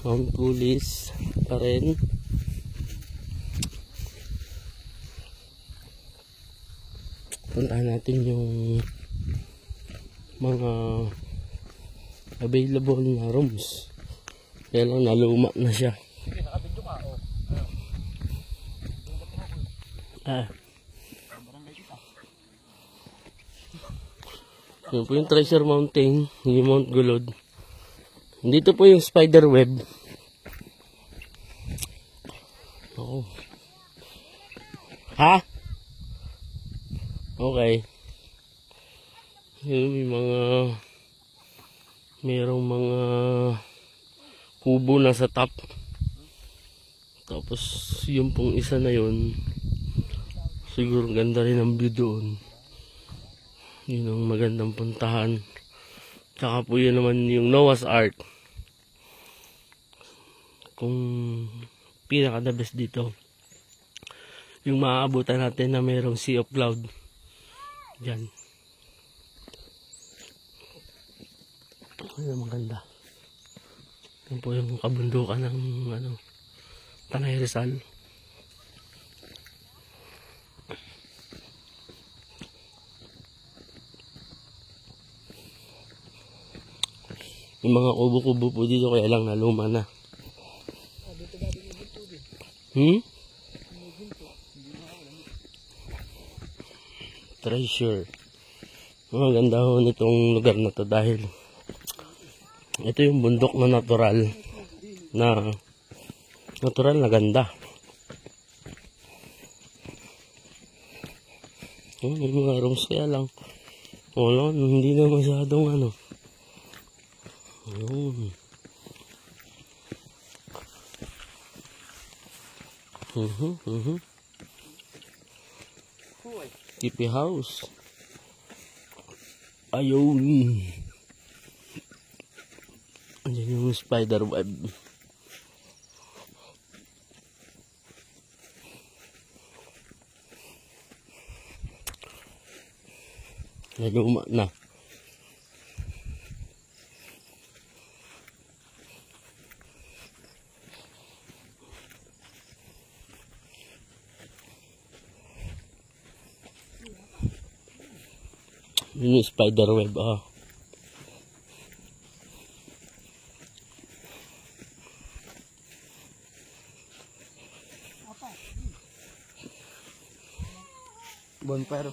Mount Pulis pa rin. Puntahan natin yung mga available na rooms. Kaya lang naluma na siya. Yun po yung Treasure Mountain, yung Mount Gulod. Dito po yung spider web. Oh. Ha? Okay. Yun, merong mga kubo na sa top. Tapos yung pong isa na yun, siguro ganda rin ang view doon. Yun ang magandang puntahan. Tsaka po yun naman yung Noah's Ark. Kung pinaka the best dito, yung maaabutan natin na mayroong Sea of Cloud. Diyan. Ayun, maganda. Yan po yung kabundukan ng Tanay Rizal. Yung mga kubo-kubo po dito kaya lang naluma na. Treasure. Maganda ho nitong lugar na to dahil ito yung bundok na natural na ganda. May mga rooms kaya lang wala, hindi na masyadong Tipi house. Ayun. Ayan yung spider web. Naluma na. Yun yung spider web, bonfire.